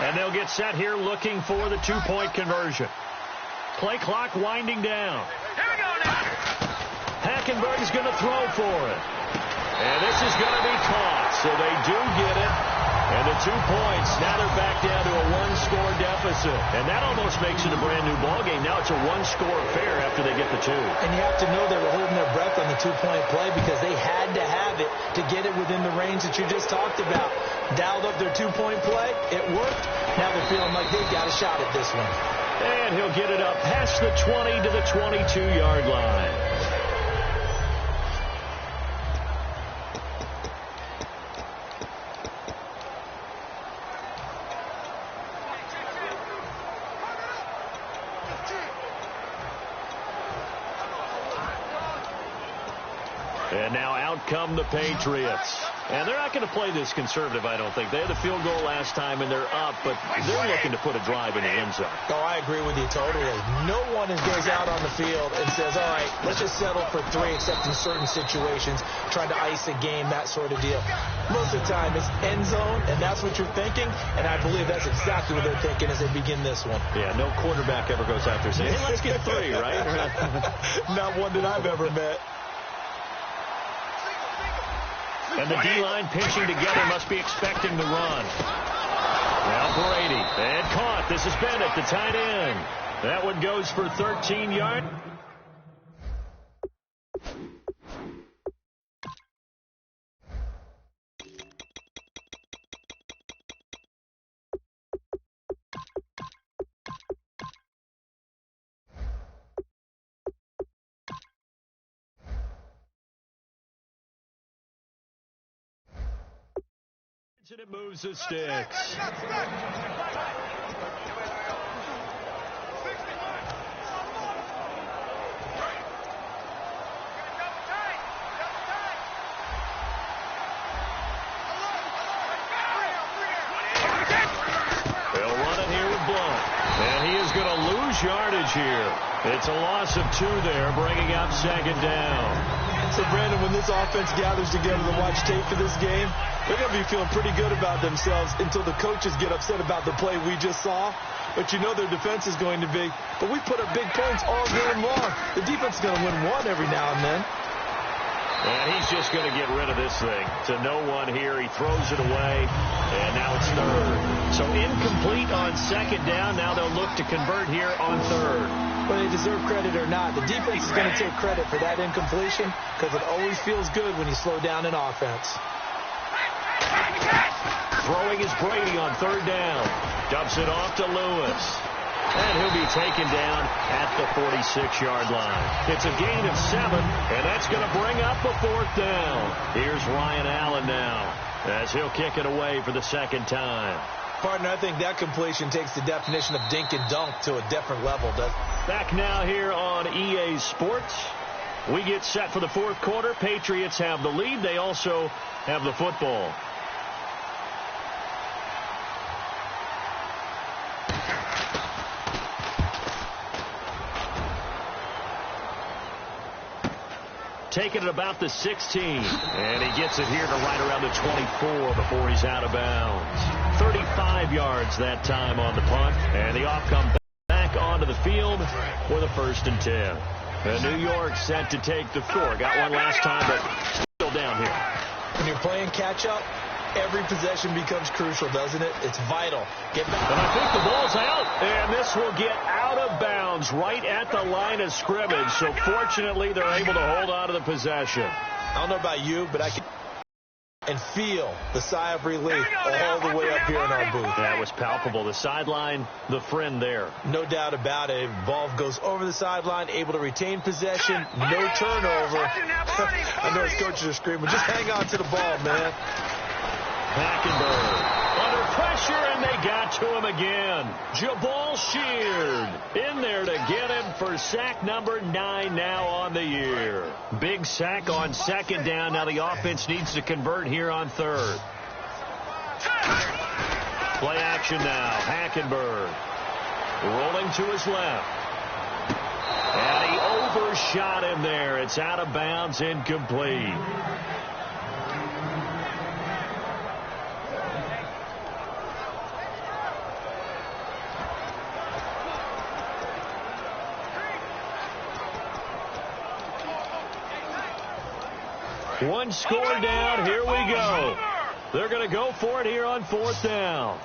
And they'll get set here looking for the two-point conversion. Play clock winding down. Here we go now. Hackenberg's going to throw for it. And this is going to be caught, so they do get it. And the 2 points, now they're back down to a one-score deficit. And that almost makes it a brand-new ballgame. Now it's a one-score affair after they get the two. And you have to know they were holding their breath on the two-point play because they had to have it to get it within the range that you just talked about. Dialed up their two-point play. It worked. Now they're feeling like they've got a shot at this one. And he'll get it up past the 20 to the 22-yard line. And now out come the Patriots. And they're not going to play this conservative, I don't think. They had the field goal last time, and they're up, but they're looking to put a drive in the end zone. Oh, I agree with you totally. No one goes out on the field and says, all right, let's just settle for 3, except in certain situations, trying to ice a game, that sort of deal. Most of the time, it's end zone, and that's what you're thinking, and I believe that's exactly what they're thinking as they begin this one. Yeah, no quarterback ever goes out there saying, hey, let's get 3, right? Not one that I've ever met. And the D-line pinching together must be expecting the run. Now Brady. And caught. This is Bennett, the tight end. That one goes for 13 yards. And it moves the sticks. They'll run it here with Blunt. And he is going to lose yardage here. It's a loss of 2 there, bringing up second down. So, Brandon, when this offense gathers together to watch tape for this game, they're going to be feeling pretty good about themselves until the coaches get upset about the play we just saw. But you know their defense is going to be. But we put up big points all game long. The defense is going to win one every now and then. And he's just going to get rid of this thing to no one here. He throws it away, and now it's third. So incomplete on second down. Now they'll look to convert here on third. Whether they deserve credit or not, the defense is going to take credit for that incompletion because it always feels good when you slow down an offense. Throwing is Brady on third down. Dumps it off to Lewis. And he'll be taken down at the 46-yard line. It's a gain of 7, and that's going to bring up a 4th down. Here's Ryan Allen now as he'll kick it away for the second time. Partner, I think that completion takes the definition of dink and dunk to a different level, doesn't it? Back now here on EA Sports. We get set for the 4th quarter. Patriots have the lead. They also have the football. Taking it about the 16. And he gets it here to right around the 24 before he's out of bounds. 35 yards that time on the punt. And the off come back onto the field for the 1st and 10. And New York set to take the 4. Got one last time, but still down here. When you're playing catch-up, every possession becomes crucial, doesn't it? It's vital. Get back. And I think the ball's out. And this will get out of bounds right at the line of scrimmage. So fortunately, they're able to hold on to the possession. I don't know about you, but I can and feel the sigh of relief all the way up here in our booth. That was palpable. The sideline, the friend there. No doubt about it. Ball goes over the sideline, able to retain possession, no turnover. I know his coaches are screaming, just hang on to the ball, man. Hackenberg under pressure. pressure, and they got to him again. Jabal Sheard in there to get him for sack number 9 now on the year. Big sack on second down. Now the offense needs to convert here on third. Play action now. Hackenberg rolling to his left. And he overshot him there. It's out of bounds, incomplete. One score down. Here we go. They're going to go for it here on 4th down.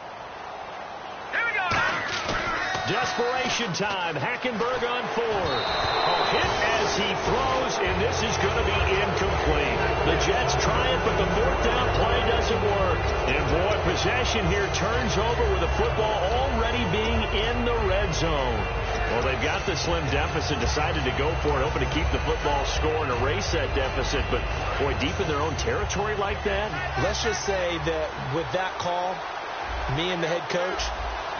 Desperation time. Hackenberg on 4. A hit as he throws, and this is going to be incomplete. The Jets try it, but the 4th down play doesn't work. And boy, possession here turns over with the football already being in the red zone. Well, they've got the slim deficit, decided to go for it, hoping to keep the football score and erase that deficit. But, boy, deep in their own territory like that. Let's just say that with that call, me and the head coach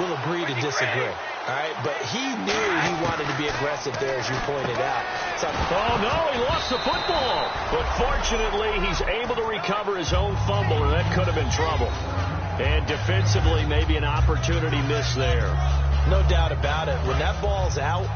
will agree to disagree. All right, but he knew he wanted to be aggressive there, as you pointed out. Oh, no, he lost the football. But fortunately, he's able to recover his own fumble, and that could have been trouble. And defensively, maybe an opportunity missed there. No doubt about it. When that ball's out,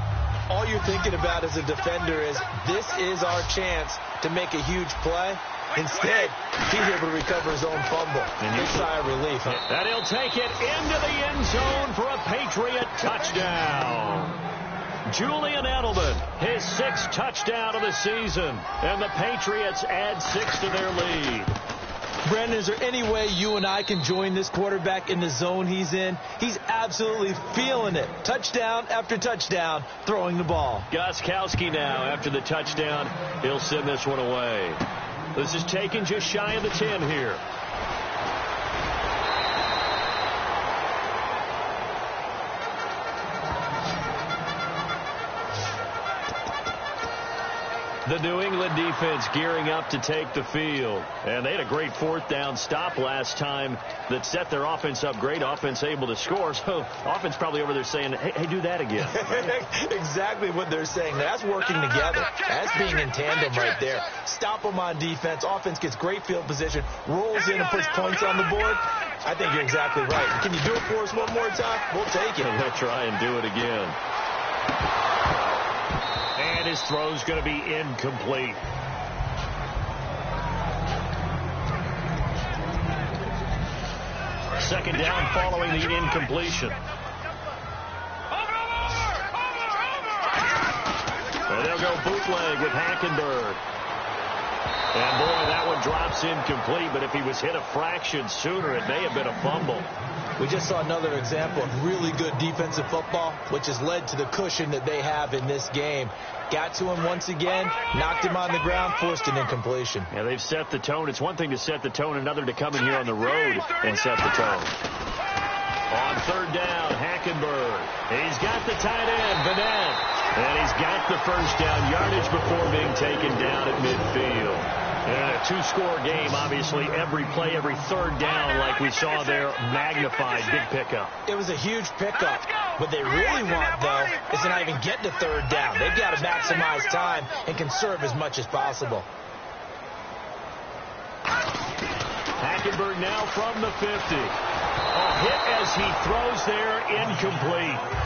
all you're thinking about as a defender is, this is our chance to make a huge play. Instead, he's able to recover his own fumble. And you sigh of relief. Huh? And he'll take it into the end zone for a Patriot touchdown. Julian Edelman, his 6th touchdown of the season. And the Patriots add 6 to their lead. Brandon, is there any way you and I can join this quarterback in the zone he's in? He's absolutely feeling it. Touchdown after touchdown, throwing the ball. Gostkowski now, after the touchdown, he'll send this one away. This is taken just shy of the 10 here. The New England defense gearing up to take the field. And they had a great 4th down stop last time that set their offense up. Great offense able to score. So offense probably over there saying, hey, do that again. Exactly what they're saying. That's working together. That's being in tandem right there. Stop them on defense. Offense gets great field position, rolls in and puts points on the board. I think you're exactly right. Can you do it for us one more time? We'll take it. They'll try and do it again. And his throw's going to be incomplete. Second down following the incompletion. And they'll go bootleg with Hackenberg. And, boy, that one drops incomplete, but if he was hit a fraction sooner, it may have been a fumble. We just saw another example of really good defensive football, which has led to the cushion that they have in this game. Got to him once again, knocked him on the ground, forced an incompletion. Yeah, they've set the tone. It's one thing to set the tone, another to come in here on the road and set the tone. On 3rd down, Hackenberg. He's got the tight end, Vanette. And he's got the first down yardage before being taken down at midfield. And a 2-score game, obviously, every play, every 3rd down, like we saw there, magnified, big pickup. It was a huge pickup. What they really want, though, is to not even get to 3rd down. They've got to maximize time and conserve as much as possible. Hackenberg now from the 50. A hit as he throws there, incomplete.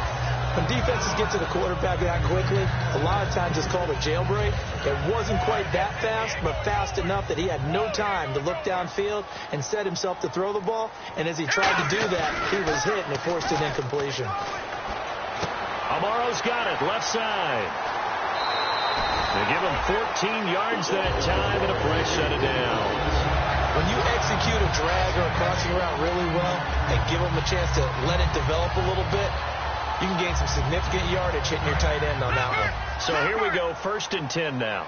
When defenses get to the quarterback that quickly, a lot of times it's called a jailbreak. It wasn't quite that fast, but fast enough that he had no time to look downfield and set himself to throw the ball. And as he tried to do that, he was hit and it forced an incompletion. Amaro's got it, left side. They give him 14 yards that time and a fresh set of downs. When you execute a drag or a crossing route really well and give them a chance to let it develop a little bit, you can gain some significant yardage hitting your tight end on that one. So here we go, 1st and 10 now.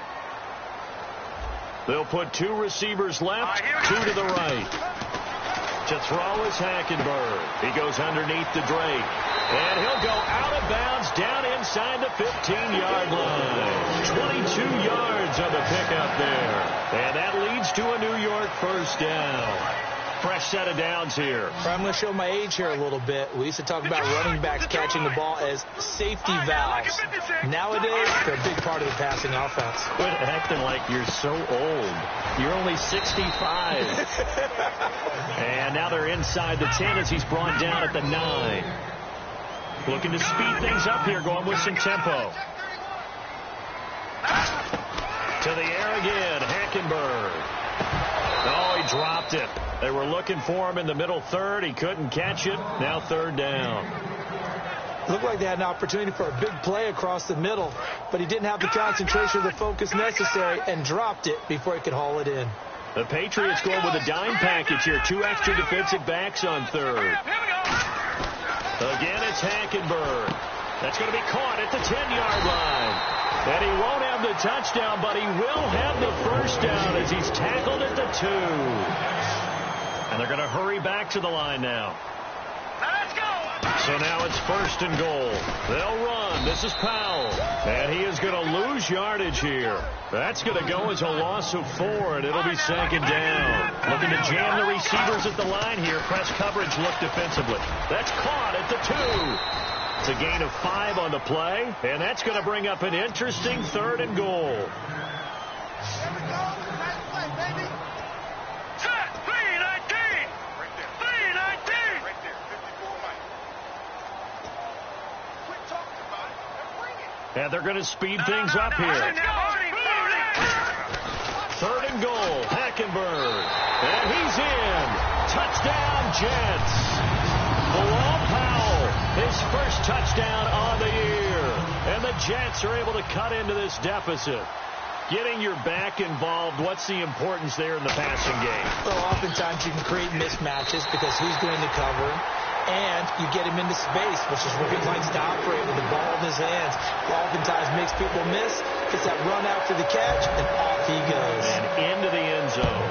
They'll put 2 receivers left, 2 to the right. To throw is Hackenberg. He goes underneath the Drake. And he'll go out of bounds down inside the 15-yard line. 22 yards on the pickup there. And that leads to a New York first down. fresh set of downs here. I'm going to show my age here a little bit. We used to talk about running backs catching the ball as safety valves. Nowadays, they're a big part of the passing offense. Quit acting like you're so old. You're only 65. And now they're inside the 10 as he's brought down at the 9. Looking to speed things up here, going with some tempo. To the air again, Hackenberg. Oh, he dropped it. They were looking for him in the middle third. He couldn't catch it. Now third down. Looked like they had an opportunity for a big play across the middle, but he didn't have the concentration or the focus necessary and dropped it before he could haul it in. The Patriots going with a dime package here. 2 extra defensive backs on third. Again, it's Hackenberg. That's going to be caught at the 10-yard line. And he won't have the touchdown, but he will have the first down as he's tackled at the 2. And they're going to hurry back to the line now. Let's go. So now it's first and goal. They'll run. This is Powell. And he is going to lose yardage here. That's going to go as a loss of 4, and it'll be second down. Looking to jam the receivers at the line here. Press coverage look defensively. That's caught at the 2. It's a gain of 5 on the play, and that's going to bring up an interesting third and goal. Set. 319. 319. Right there. 54 Mike. Quit talking about it and bring it. And they're going to speed things up here. Third and goal, Hackenberg. And he's in. Touchdown, Jets. Bilal Powell, his first touchdown on the year. And the Jets are able to cut into this deficit. Getting your back involved, what's the importance there in the passing game? Well, oftentimes you can create mismatches because who's going to cover him? And you get him into space, which is where he likes to operate with the ball in his hands. Oftentimes makes people miss, gets that run after the catch, and off he goes. And into the end zone.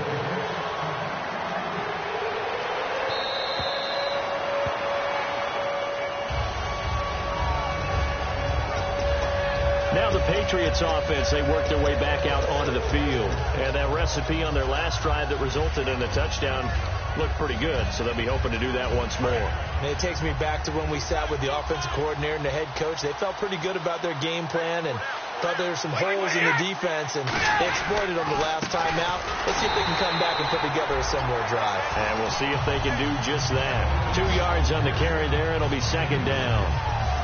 Now the Patriots offense, they work their way back out onto the field. And that recipe on their last drive that resulted in a touchdown looked pretty good, so they'll be hoping to do that once more. And it takes me back to when we sat with the offensive coordinator and the head coach. They felt pretty good about their game plan and thought there were some holes in the defense, and they exploited them the last time out. Let's see if they can come back and put together a similar drive. And we'll see if they can do just that. 2 yards on the carry there. It'll be second down.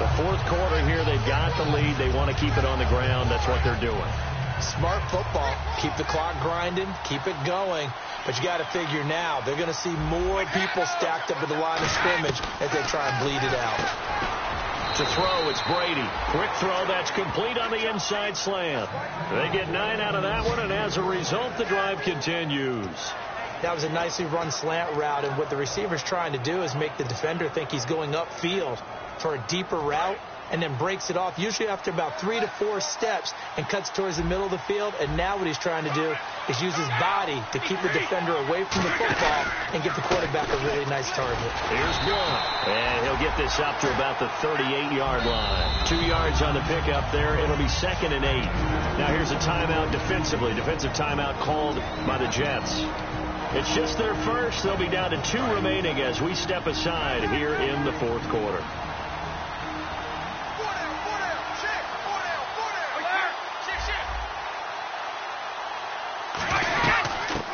The fourth quarter here, they've got the lead. They want to keep it on the ground. That's what they're doing. Smart football. Keep the clock grinding. Keep it going. But you got to figure now, they're going to see more people stacked up at the line of scrimmage as they try and bleed it out. To throw, it's Brady. Quick throw, that's complete on the inside slant. They get 9 out of that one, and as a result, the drive continues. That was a nicely run slant route, and what the receiver's trying to do is make the defender think he's going upfield for a deeper route, and then breaks it off, usually after about 3 to 4 steps, and cuts towards the middle of the field. And now what he's trying to do is use his body to keep the defender away from the football and give the quarterback a really nice target. Here's Gunn, and he'll get this up to about the 38-yard line. 2 yards on the pickup there. It'll be second and 8. Now here's a timeout defensively. Defensive timeout called by the Jets. It's just their first. They'll be down to 2 remaining as we step aside here in the fourth quarter.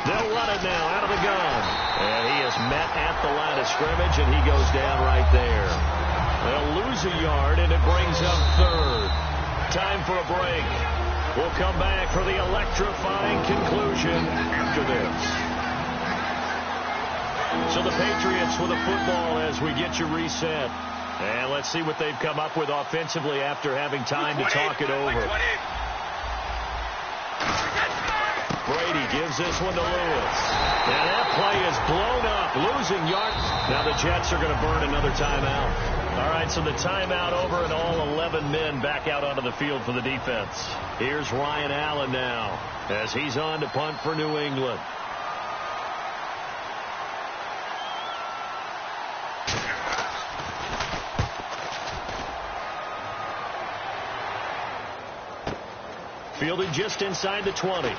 They'll run it now out of the gun. And he is met at the line of scrimmage, and he goes down right there. They'll lose a yard, and it brings up third. Time for a break. We'll come back for the electrifying conclusion after this. So the Patriots with a football as we get you reset. And let's see what they've come up with offensively after having time to talk it over. Brady gives this one to Lewis. And that play is blown up, losing yards. Now the Jets are going to burn another timeout. All right, so the timeout over and all 11 men back out onto the field for the defense. Here's Ryan Allen now as he's on to punt for New England. Fielded just inside the 20.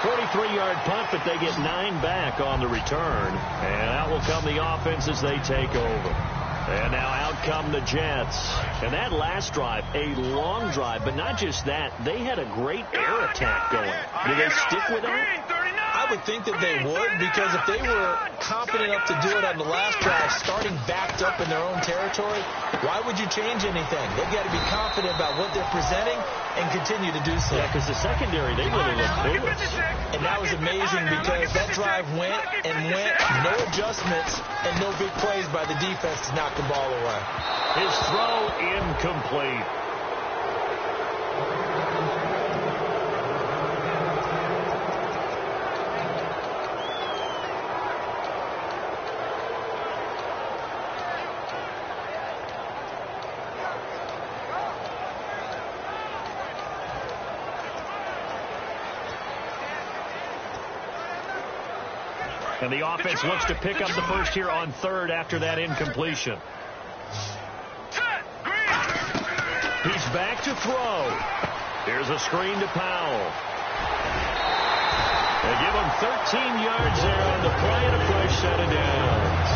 43-yard punt, but they get 9 back on the return. And out will come the offense as they take over. And now out come the Jets. And that last drive, a long drive, but not just that. They had a great air attack going. Do they stick with that? I would think that they would, because if they were confident enough to do it on the last drive, starting backed up in their own territory, why would you change anything? They've got to be confident about what they're presenting and continue to do so. Yeah, because the secondary, they really looked clueless. And that was amazing because that drive went and went, no adjustments, and no big plays by the defense to knock the ball away. His throw incomplete. And the offense looks to pick up the first here on third after that incompletion. He's back to throw. Here's a screen to Powell. They give him 13 yards there on the play and a fresh set of downs.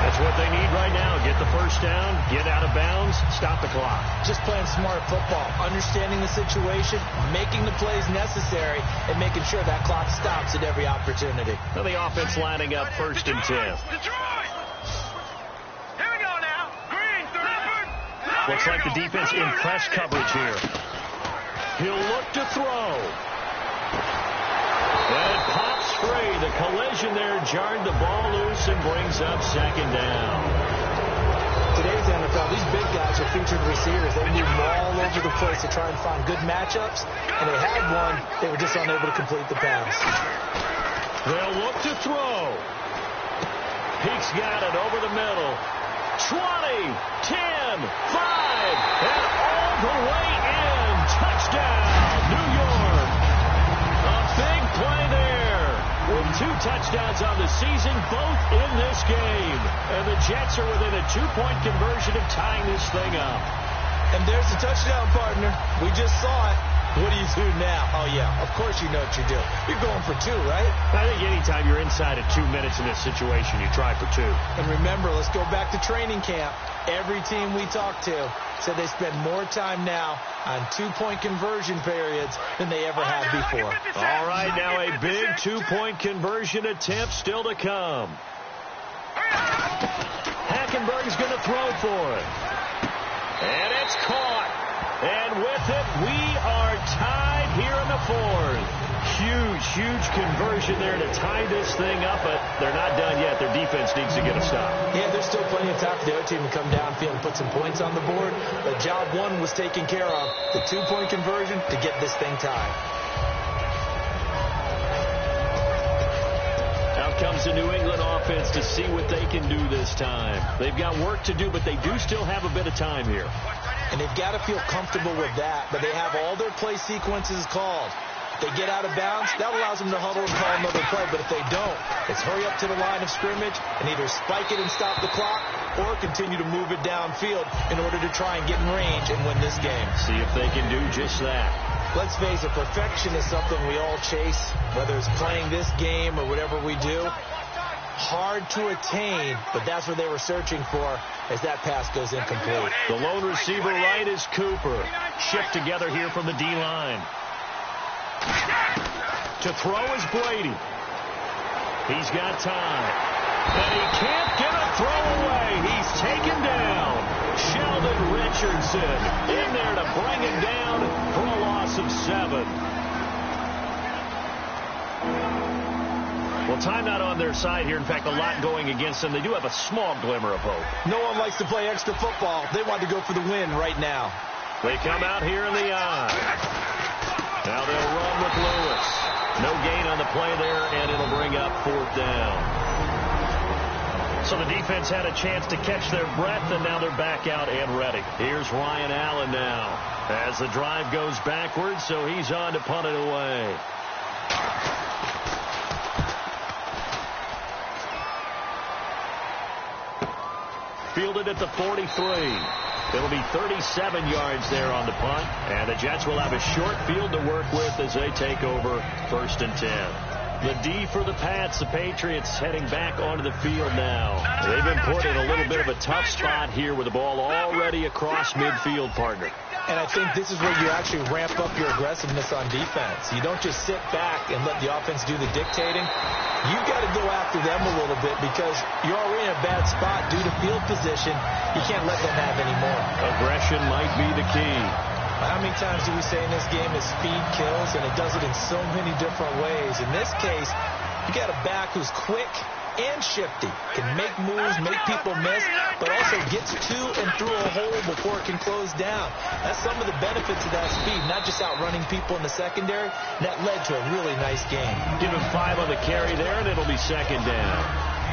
That's what they need right now. Get the first down, get out of bounds, stop the clock. Just playing smart football, understanding the situation, making the plays necessary, and making sure that clock stops at every opportunity. Now the offense lining up 1st and 10. Detroit! Here we go now. Green, third. Looks like the defense in press coverage here. He'll look to throw. And it pops free. The collision there jarred the ball loose and brings up 2nd down. Today's NFL, these big guys are featured receivers. They move all over the place to try and find good matchups, and they had one. They were just unable to complete the pass. They'll look to throw. Peake's got it over the middle. 20, 10, 5, and all the way in. Touchdown, New York. A big play there with 2 touchdowns on the season, both in this game. And the Jets are within a 2-point conversion of tying this thing up. And there's the touchdown, partner. We just saw it. What do you do now? Oh, yeah, of course you know what you do. You're going for 2, right? I think anytime you're inside of 2 minutes in this situation, you try for 2. And remember, let's go back to training camp. Every team we talked to said they spend more time now on 2-point conversion periods than they ever had before. All right, now a big 2-point conversion attempt still to come. Hackenberg's going to throw for it. And it's caught. And with it, we are tied here in the 4th. Huge conversion there to tie this thing up, but they're not done yet. Their defense needs to get a stop. Yeah, there's still plenty of time for the other team to come downfield and put some points on the board. But job 1 was taken care of. The 2-point conversion to get this thing tied. Out comes the New England offense to see what they can do this time. They've got work to do, but they do still have a bit of time here. And they've got to feel comfortable with that, but they have all their play sequences called. If they get out of bounds, that allows them to huddle and call another play, but if they don't, it's hurry up to the line of scrimmage and either spike it and stop the clock or continue to move it downfield in order to try and get in range and win this game. See if they can do just that. Let's face it, perfection is something we all chase, whether it's playing this game or whatever we do. Hard to attain, but that's what they were searching for as that pass goes incomplete. The lone receiver right is Cooper. Shift together here from the D-line. To throw is Brady. He's got time. And he can't get a throw away. He's taken down. Sheldon Richardson in there to bring him down for a loss of 7. Well, timeout on their side here. In fact, a lot going against them. They do have a small glimmer of hope. No one likes to play extra football. They want to go for the win right now. They come out here in the eye. Now they'll run with Lewis. No gain on the play there, and it'll bring up 4th down. So the defense had a chance to catch their breath, and now they're back out and ready. Here's Ryan Allen now as the drive goes backwards, so he's on to punt it away. Fielded at the 43. It'll be 37 yards there on the punt, and the Jets will have a short field to work with as they take over 1st and 10. The D for the Pats, the Patriots heading back onto the field now. They've been put in a little bit of a tough spot here with the ball already across midfield, partner. And I think this is where you actually ramp up your aggressiveness on defense. You don't just sit back and let the offense do the dictating. You've got to go after them a little bit because you're already in a bad spot due to field position. You can't let them have any more. Aggression might be the key. How many times do we say in this game is speed kills, and it does it in so many different ways. In this case, you got a back who's quick and shifty, can make moves, make people miss, but also gets to and through a hole before it can close down. That's some of the benefits of that speed, not just outrunning people in the secondary. That led to a really nice game. Give him 5 on the carry there, and it'll be 2nd down.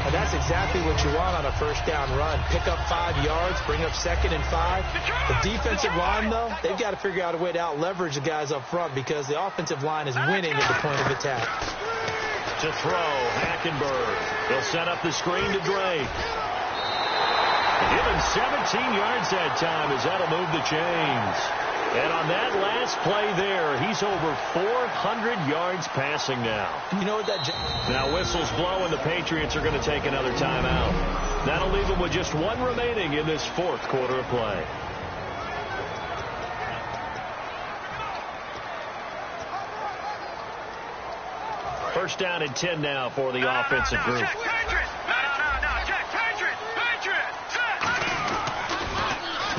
And that's exactly what you want on a 1st down run. Pick up 5 yards, bring up 2nd and 5. The defensive line, though, they've got to figure out a way to out-leverage the guys up front because the offensive line is winning at the point of attack. To throw, Hackenberg. He'll set up the screen to Drake. Given 17 yards that time as that'll move the chains. And on that last play there, he's over 400 yards passing now. You know what that... Now whistles blow and the Patriots are going to take another timeout. That'll leave them with just 1 remaining in this 4th quarter of play. First down and 10 now for the offensive group. Check, Patriots! No, check, Patriots!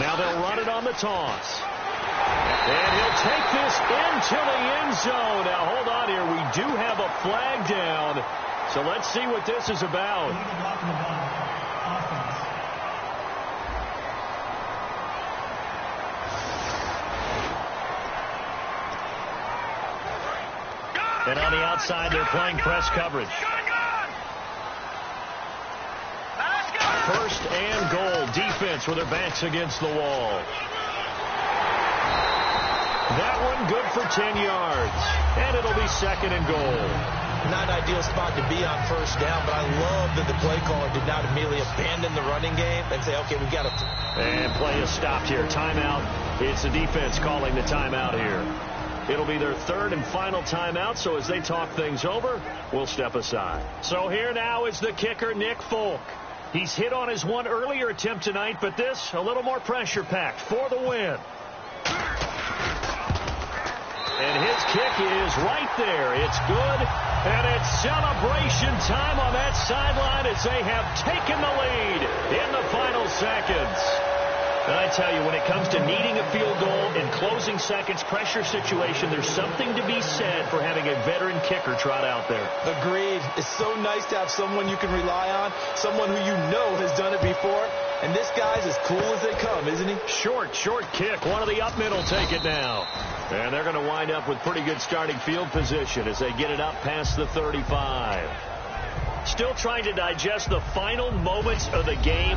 Now they'll run it on the toss. And he'll take this into the end zone. Now, hold on here. We do have a flag down. So let's see what this is about. And on the outside, they're playing press coverage. 1st and goal. Defense with their backs against the wall. That one good for 10 yards. And it'll be 2nd and goal. Not an ideal spot to be on 1st down, but I love that the play caller did not immediately abandon the running game and say, okay, we've got to... And play is stopped here. Timeout. It's the defense calling the timeout here. It'll be their 3rd and final timeout, so as they talk things over, we'll step aside. So here now is the kicker, Nick Folk. He's hit on his one earlier attempt tonight, but this a little more pressure-packed for the win. And his kick is right there. It's good, and it's celebration time on that sideline as they have taken the lead in the final seconds. And I tell you, when it comes to needing a field goal in closing seconds, pressure situation, there's something to be said for having a veteran kicker trot out there. Agreed. It's so nice to have someone you can rely on, someone who you know has done it before. And this guy's as cool as they come, isn't he? Short kick. One of the up middle take it now. And they're going to wind up with pretty good starting field position as they get it up past the 35. Still trying to digest the final moments of the game.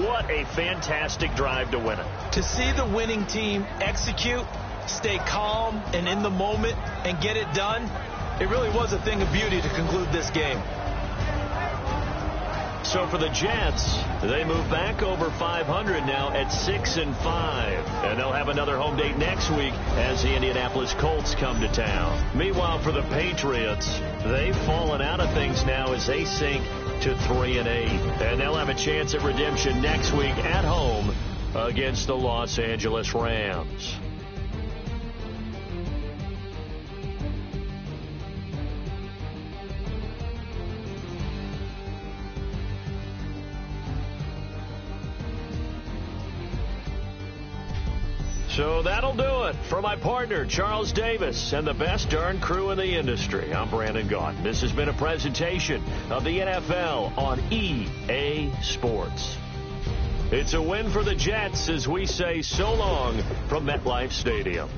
What a fantastic drive to win it. To see the winning team execute, stay calm and in the moment and get it done, it really was a thing of beauty to conclude this game. So for the Jets, they move back over 500 now at 6-5. And they'll have another home date next week as the Indianapolis Colts come to town. Meanwhile, for the Patriots, they've fallen out of things now as they sink to 3-8. And they'll have a chance at redemption next week at home against the Los Angeles Rams. So that'll do it for my partner, Charles Davis, and the best darn crew in the industry. I'm Brandon Gaudin. This has been a presentation of the NFL on EA Sports. It's a win for the Jets as we say so long from MetLife Stadium.